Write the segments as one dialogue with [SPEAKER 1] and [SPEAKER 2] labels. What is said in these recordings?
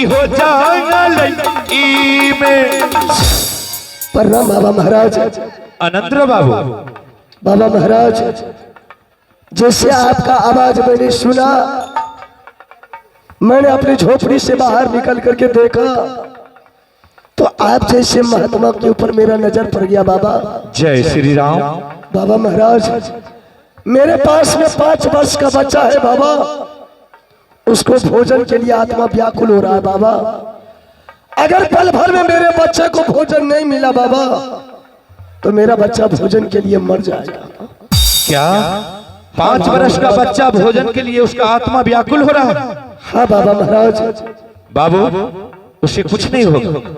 [SPEAKER 1] हो जांगल में।
[SPEAKER 2] प्रणाम बाबा महाराज।
[SPEAKER 1] अनंतर बाबू।
[SPEAKER 2] बाबा महाराज, जैसे आपका आवाज मैंने सुना, मैंने अपनी झोपड़ी से बाहर निकल करके देखा तो आप जैसे महात्मा के ऊपर मेरा नजर पड़ गया बाबा।
[SPEAKER 1] जय श्री राम।
[SPEAKER 2] बाबा महाराज, मेरे पास में 5 वर्ष का बच्चा है बाबा, उसको भोजन के लिए आत्मा व्याकुल हो रहा है बाबा। अगर पल भर में मेरे बच्चे को भोजन नहीं मिला बाबा तो मेरा बच्चा भोजन के लिए मर जाएगा।
[SPEAKER 1] क्या 5 वर्ष का बच्चा भोजन के लिए उसका आत्मा व्याकुल हो रहा है?
[SPEAKER 2] हाँ बाबा महाराज।
[SPEAKER 1] बाबू, उसे कुछ नहीं होगा।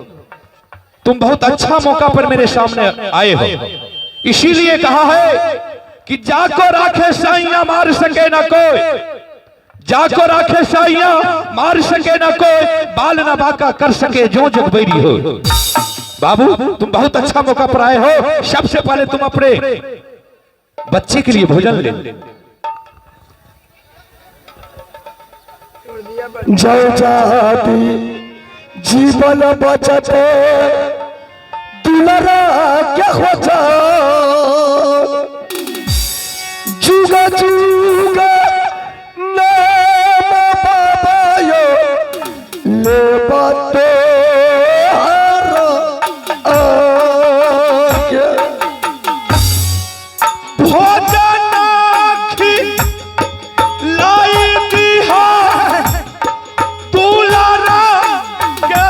[SPEAKER 1] तुम बहुत अच्छा मौका पर मेरे सामने आए हो, इसीलिए कहा है कि जाको राखे साइया मार सके ना कोई, जाको राखे साइया मार सके ना कोई, बाल ना बाका कर सके जो जग बैरी हो। बाबू, तुम बहुत अच्छा मौका पर आए हो। सबसे पहले तुम अपने बच्चे के लिए भोजन ले।
[SPEAKER 2] जय जाति जीवन बचते दुलरा क्या होता, जुग जुग नाम बाबायो ले बाते हर आगे।
[SPEAKER 1] भोजन लाई बिहार दुलारा के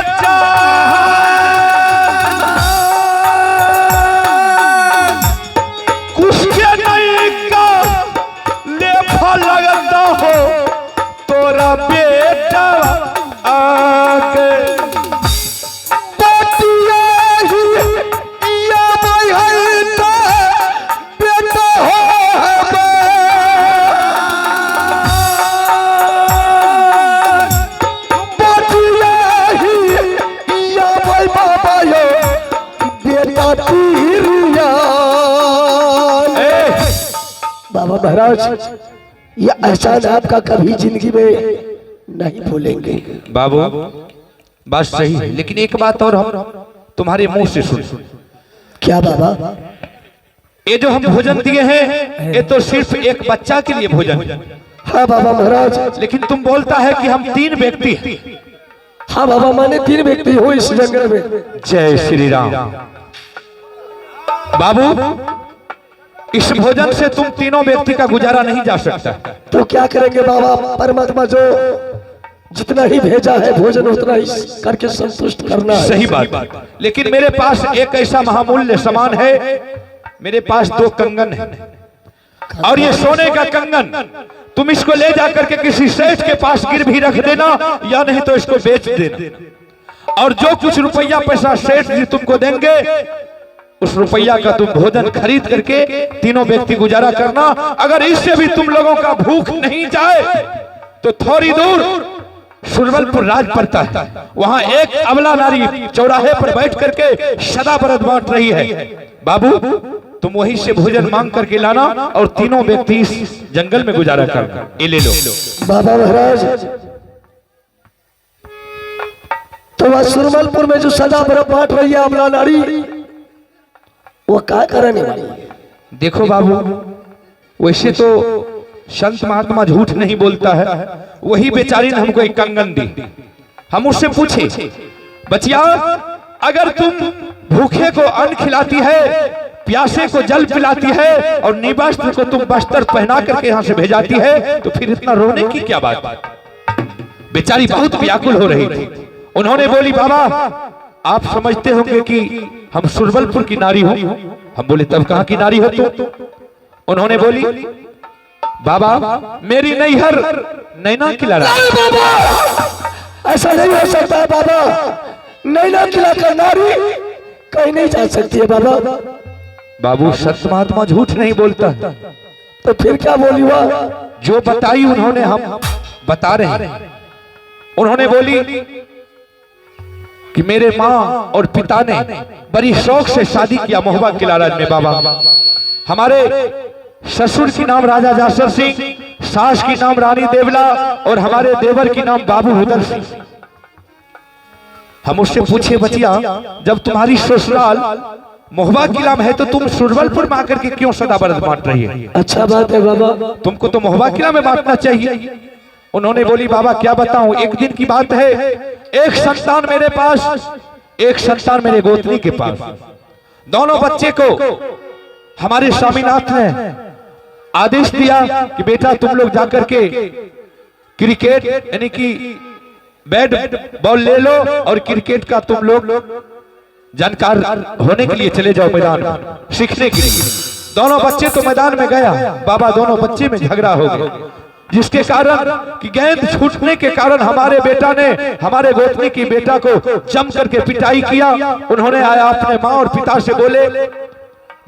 [SPEAKER 1] कुछ के नहीं का लेफा लगता हो तोरा बेटा आके।
[SPEAKER 2] बाबा महाराज, ये एहसान आपका कभी जिंदगी में नहीं भूलेंगे।
[SPEAKER 1] बाबू, बात सही है, लेकिन एक बात और हम तुम्हारे मुंह से सुन।
[SPEAKER 2] क्या बाबा?
[SPEAKER 1] ये जो हम भोजन दिए हैं ये तो सिर्फ एक बच्चा के लिए भोजन है।
[SPEAKER 2] हाँ बाबा महाराज।
[SPEAKER 1] लेकिन तुम बोलता है कि हम 3 व्यक्ति हैं।
[SPEAKER 2] हाँ बाबा, मैंने 3 व्यक्ति हो इस जंगल में।
[SPEAKER 1] जय श्री राम। बाबू, इस भोजन से तुम तीनों व्यक्ति का गुजारा नहीं जा सकता।
[SPEAKER 2] तो क्या करेंगे बाबा? परमात्मा जो जितना ही भेजा है भोजन उतना ही करके संतुष्ट करना है।
[SPEAKER 1] सही बात। लेकिन मेरे पास एक ऐसा महामूल्य सामान है। मेरे पास 2 कंगन है और ये सोने का कंगन। तुम इसको ले जाकर के किसी सेठ के पास गिरवी रख देना या नहीं तो इसको बेच देना, और जो कुछ रुपया पैसा सेठ जी तुमको देंगे उस रुपया का तुम भोजन खरीद करके तीनों व्यक्ति गुजारा करना। अगर इससे भी तुम लोगों का भूख नहीं जाए तो थोड़ी दूर सुरवलपुर राज पड़ता है, वहां एक अबला नारी चौराहे पर बैठ करके सदा बरत बांट रही है। बाबू, तुम वहीं से भोजन मांग करके लाना और तीनों व्यक्ति इस जंगल में गुजारा करना। ये ले लो।
[SPEAKER 2] बाबा महाराज, तो वह सुरवलपुर में जो सदा बरत बांट रही है अबला नारी, वो क्या करने वाली है?
[SPEAKER 1] देखो बाबू, वैसे तो संत महात्मा झूठ नहीं बोलता है। वही बेचारी ने हमको एक कंगन दी। हम उससे पूछे, बचिया अगर तुम भूखे को अन्न खिलाती है, प्यासे को जल पिलाती है और निवस्त्र को तुम वस्त्र पहना करके यहाँ से भेजाती है तो फिर इतना रोने की क्या बात? बेचारी बहुत व्याकुल हो रही थी। उन्होंने बोली, बाबा आप समझते होंगे कि हम सुरवलपुर की नारी हो। हम बोले, तब कहाँ की नारी हो तुम? उन्होंने बोली, बाबा मेरी नैहर नैना किला।
[SPEAKER 2] ऐसा नहीं हो सकता है बाबा, नैना किला का नारी कहीं नहीं जा सकती है बाबा।
[SPEAKER 1] बाबू, सत्य महात्मा झूठ नहीं बोलता।
[SPEAKER 2] तो फिर क्या बोली? हुआ
[SPEAKER 1] जो बताई उन्होंने हम बता रहे हैं। उन्होंने बोली कि मेरे माँ और पिता ने बड़ी शौक से शादी किया महुआ किलाराज में। बाबा, हमारे ससुर की नाम राजा जासर सिंह, सास की नाम रानी देवला और हमारे देवर की नाम बाबू हुदर सिंह। हम उससे पूछे बचिया, जब तुम्हारी ससुराल महुआ किला में है तो तुम सुरवलपुर में आकर के क्यों सदा बरस बांट रही है?
[SPEAKER 2] अच्छा बात है बाबा,
[SPEAKER 1] तुमको तो महुआ किला में बांटना चाहिए। उन्होंने बोली बाबा क्या बताऊं, एक दिन की बात है, एक संतान मेरे पास, एक संतान मेरे गोतनी के पास। दोनों बच्चे को हमारे स्वामीनाथ ने आदेश दिया कि बेटा तुम लोग जाकर के क्रिकेट यानी कि बैट बॉल ले लो और क्रिकेट का तुम लोग जानकार होने के लिए चले जाओ मैदान सीखने के लिए। दोनों बच्चे तो मैदान में गया बाबा, दोनों बच्चे में झगड़ा हो गया, जिसके कारण कि गेंद छूटने के कारण हमारे बेटा ने हमारे गोतनी की बेटा को जम करके पिटाई किया। उन्होंने आया अपने माँ और पिता से बोले,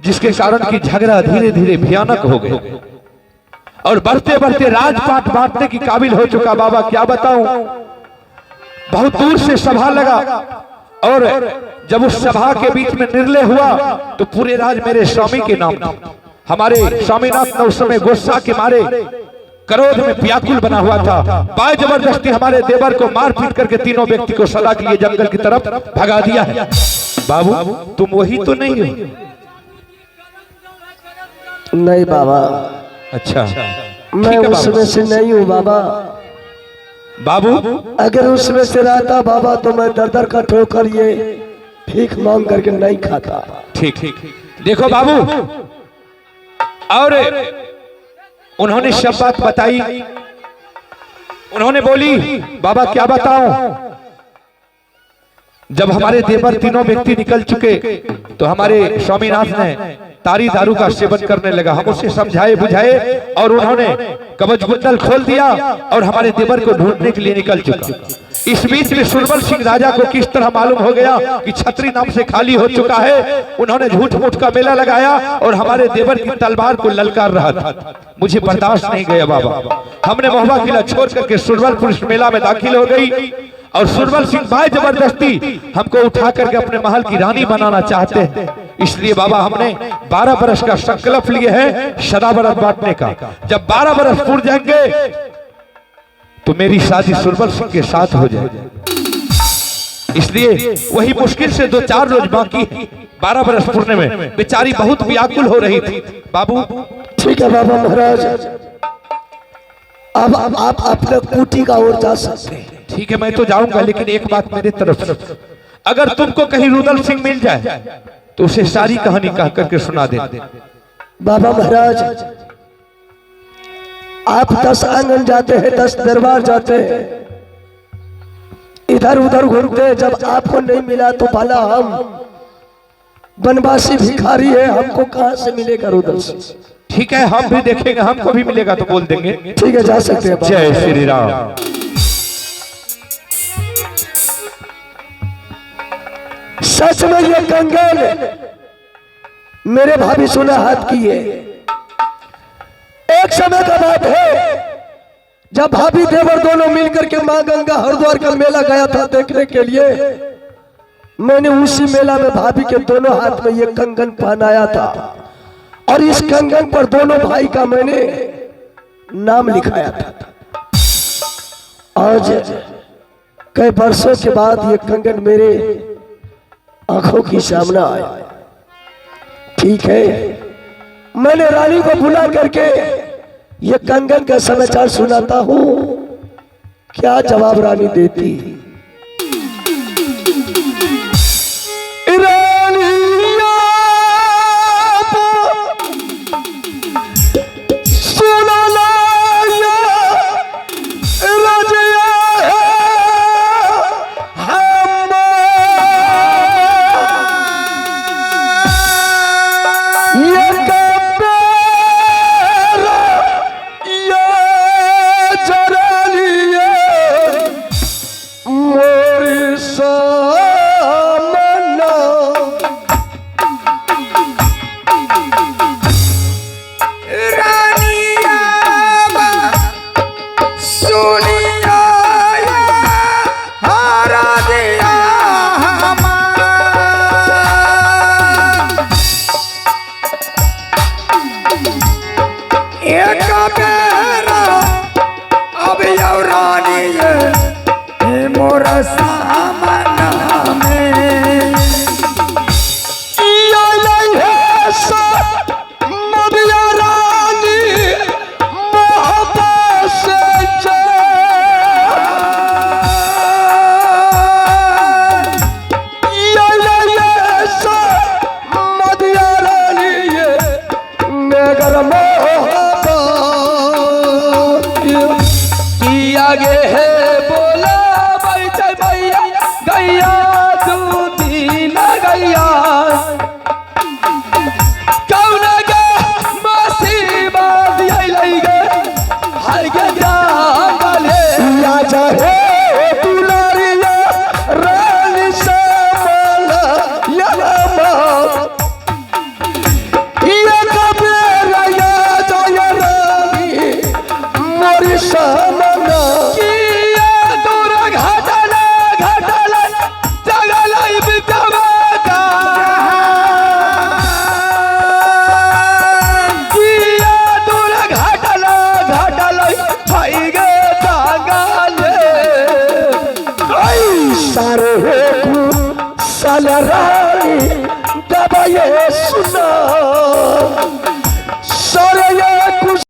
[SPEAKER 1] जिसके कारण कि झगड़ा धीरे धीरे भयानक हो गया और बढ़ते बढ़ते राजपाट बांटने की काबिल हो चुका। बाबा क्या बताऊं, बहुत दूर से सभा लगा और जब उस सभा के बीच में निर्णय हुआ तो पूरे राज मेरे स्वामी के नाम था। हमारे स्वामीनाथ ने उस समय गुस्सा के मारे क्रोध में व्याकुल बना हुआ था, बाय जबरदस्ती हमारे देवर को मार पीट करके तीनों व्यक्ति को सदा के लिए जंगल की तरफ भगा दिया है। बाबू तुम वही तो नहीं हो?
[SPEAKER 2] नहीं बाबा।
[SPEAKER 1] अच्छा
[SPEAKER 2] मैं उसमें से नहीं हूँ बाबा।
[SPEAKER 1] बाबू
[SPEAKER 2] अगर उसमें से रहता बाबा तो मैं दर दर का ठोकर ये भीख मांग करके नहीं खाता।
[SPEAKER 1] ठीक ठीक देखो बाबू, और उन्होंने सब बात बताई। उन्होंने बोली बाबा क्या बताऊं, जब हमारे देवर तीनों व्यक्ति निकल चुके तो हमारे स्वामीनाथ ने तारी दारू का सेवन करने लगा। हम उसे समझाए बुझाए और उन्होंने कवच कुंडल खोल दिया और हमारे देवर को ढूंढने के लिए निकल चुका। इस बीच में सुरवल सिंह राजा को किस तरह मालूम हो गया कि छतरी नाम से खाली हो चुका है। उन्होंने झूठ मूठ का मेला लगाया और हमारे देवर की तलवार को ललकार रहा था। मुझे बर्दाश्त नहीं गया बाबा, हमने महुआ किला छोड़ करके सुरवलपुर मेला में दाखिल हो गई और सुरवल सिंह भाई जबरदस्ती हमको उठा करके अपने महल की रानी बनाना चाहते हैं। इसलिए बाबा हमने 12 बरस का संकल्प लिए है सदा बरस बांटने का। जब 12 बरस पूर जाएंगे तो मेरी शादी सुरवल सिंह के साथ हो जाएगी। इसलिए वही मुश्किल से 2-4 रोज बाकी है 12 बरस पूरने में। बेचारी बहुत व्याकुल हो रही थी। बाबू
[SPEAKER 2] ठीक है बाबा महाराज, अब आप अपने कुटी का ओर जा सकते हैं।
[SPEAKER 1] ठीक है मैं तो जाऊंगा, लेकिन एक बात मेरी तरफ से, अगर तुमको कहीं रुदल सिंह मिल जाए तो उसे सारी कहानी कह करके सुना दे।
[SPEAKER 2] बाबा महाराज आप 10 आंगन जाते हैं, 10 दरबार जाते हैं, इधर उधर घूमते हैं, जब आपको नहीं मिला तो भला हम बनवासी भिखारी है, हमको कहां से मिलेगा रुदल सिंह?
[SPEAKER 1] ठीक है हम भी देखेंगे, हमको भी मिलेगा तो बोल देंगे।
[SPEAKER 2] ठीक है जा सकते हैं।
[SPEAKER 1] जय श्री राम।
[SPEAKER 2] सच में ये कंगन मेरे भाभी सुना हाथ की है। एक समय का बात है जब भाभी देवर दोनों मिलकर के मां गंगा हरिद्वार का मेला गया था देखने के लिए। मैंने उसी मेला में भाभी के दोनों हाथ में ये कंगन पहनाया था और इस कंगन पर दोनों भाई का मैंने नाम लिखाया था। आज कई वर्षों के बाद ये कंगन मेरे आंखों की सामने आया। ठीक है मैंने रानी को बुला करके ये कंगन का समाचार सुनाता हूं, क्या जवाब रानी देती?
[SPEAKER 3] अब यौ रानी मोर सामना लागे है बोला बैठे भैया गैया दूधी न गैया कौन गे मसी बात आई गे हर के जागले
[SPEAKER 2] या चाहे दुलारिया रानी श्यामला या ये कबीरा या जय रानी मोरी श्यामला
[SPEAKER 3] किया दूर घाटला घाटला जगला बितवाता किया दूर घाटला घाटला भाई गे जागले
[SPEAKER 2] सारे साल रानी दबाए सुना सारे